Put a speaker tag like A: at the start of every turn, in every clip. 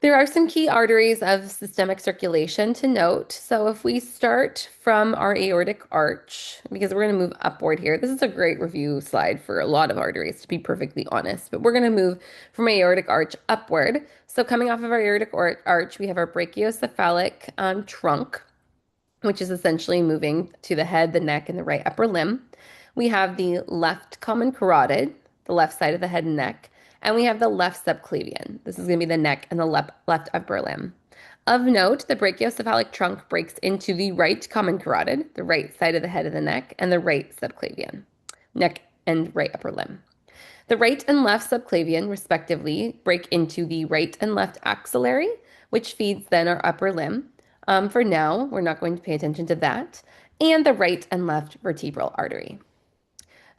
A: There are some key arteries of systemic circulation to note. So if we start from our aortic arch, because we're going to move upward here, this is a great review slide for a lot of arteries, to be perfectly honest, but we're going to move from aortic arch upward. So coming off of our aortic arch, we have our brachiocephalic trunk, which is essentially moving to the head, the neck, and the right upper limb. We have the left common carotid, the left side of the head and neck, and we have the left subclavian. This is going to be the neck and the left upper limb. Of note, the brachiocephalic trunk breaks into the right common carotid, the right side of the head and the neck, and the right subclavian, neck and right upper limb. The right and left subclavian, respectively, break into the right and left axillary, which feeds then our upper limb. For now, we're not going to pay attention to that. And the right and left vertebral artery.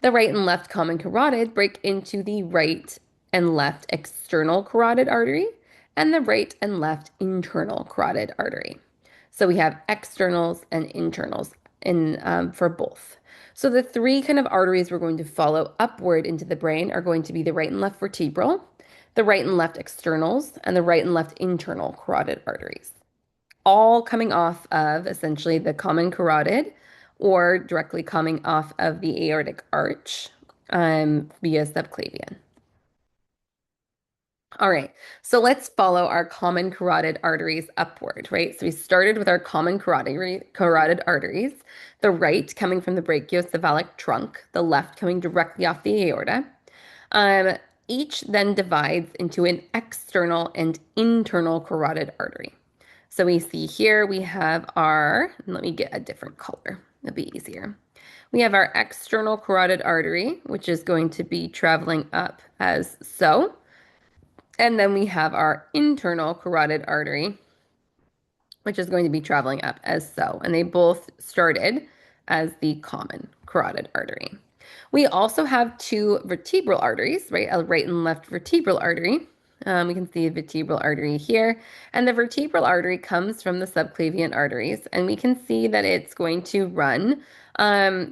A: The right and left common carotid break into the right and left external carotid artery and the right and left internal carotid artery. So we have externals and internals for both. So the three kind of arteries we're going to follow upward into the brain are going to be the right and left vertebral, the right and left externals, and the right and left internal carotid arteries, all coming off of essentially the common carotid or directly coming off of the aortic arch via subclavian. All right, so let's follow our common carotid arteries upward, right? So we started with our common carotid arteries, the right coming from the brachiocephalic trunk, the left coming directly off the aorta. Um, each then divides into an external and internal carotid artery. So we see here we have let me get a different color, it'll be easier. We have our external carotid artery, which is going to be traveling up as so. And then we have our internal carotid artery, which is going to be traveling up as so. And they both started as the common carotid artery. We also have two vertebral arteries, right? A right and left vertebral artery. We can see a vertebral artery here. And the vertebral artery comes from the subclavian arteries. And we can see that it's going to run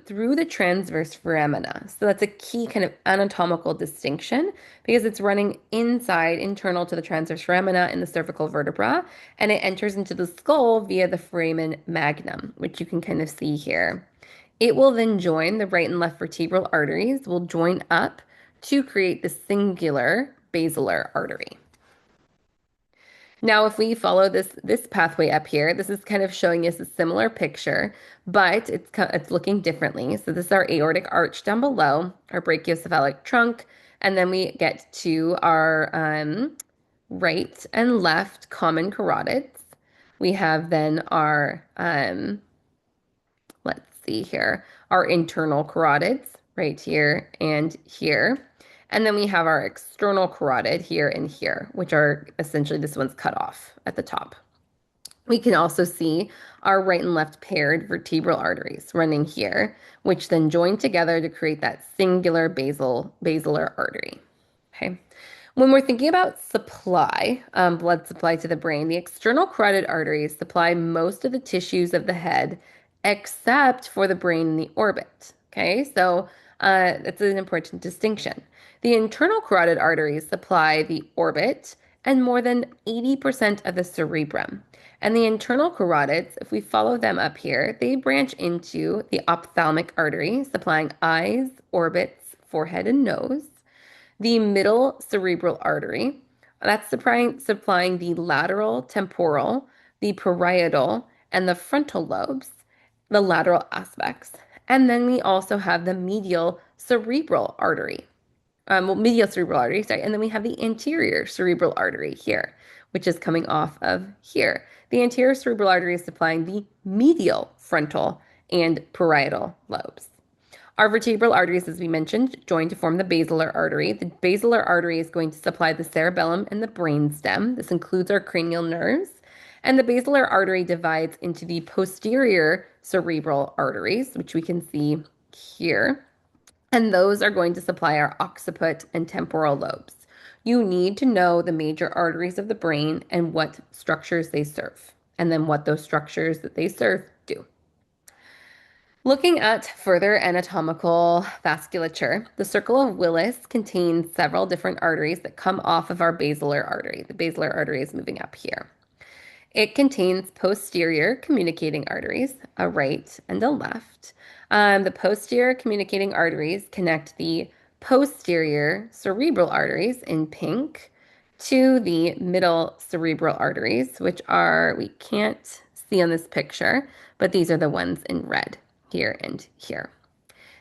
A: through the transverse foramina. So that's a key kind of anatomical distinction because it's running internal to the transverse foramina in the cervical vertebra, and it enters into the skull via the foramen magnum, which you can kind of see here. It will then join the right and left vertebral arteries, will join up to create the singular basilar artery. Now, if we follow this pathway up here, this is kind of showing us a similar picture, but it's looking differently. So this is our aortic arch down below, our brachiocephalic trunk, and then we get to our right and left common carotids. We have then our let's see here, our internal carotids right here and here. And then we have our external carotid here and here, which are essentially this one's cut off at the top. We can also see our right and left paired vertebral arteries running here, which then join together to create that singular basilar artery. Okay. When we're thinking about supply, blood supply to the brain, the external carotid arteries supply most of the tissues of the head except for the brain and the orbit. Okay, so that's an important distinction. The internal carotid arteries supply the orbit and more than 80% of the cerebrum. And the internal carotids, if we follow them up here, they branch into the ophthalmic artery, supplying eyes, orbits, forehead, and nose. The middle cerebral artery, that's supplying the lateral temporal, the parietal, and the frontal lobes, the lateral aspects. And then we also have the medial cerebral artery. Medial cerebral artery, sorry. And then we have the anterior cerebral artery here, which is coming off of here. The anterior cerebral artery is supplying the medial frontal and parietal lobes. Our vertebral arteries, as we mentioned, join to form the basilar artery. The basilar artery is going to supply the cerebellum and the brainstem. This includes our cranial nerves. And the basilar artery divides into the posterior cerebral arteries, which we can see here. And those are going to supply our occiput and temporal lobes. You need to know the major arteries of the brain and what structures they serve, and then what those structures that they serve do. Looking at further anatomical vasculature, the circle of Willis contains several different arteries that come off of our basilar artery. The basilar artery is moving up here. It contains posterior communicating arteries, a right and a left. The posterior communicating arteries connect the posterior cerebral arteries in pink to the middle cerebral arteries, which are, we can't see on this picture, but these are the ones in red here and here.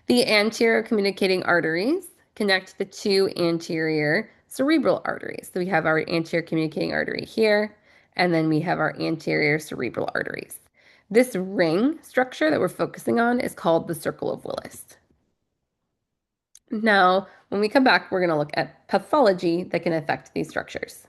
A: The anterior communicating arteries connect the two anterior cerebral arteries. So we have our anterior communicating artery here, and then we have our anterior cerebral arteries. This ring structure that we're focusing on is called the circle of Willis. Now, when we come back, we're going to look at pathology that can affect these structures.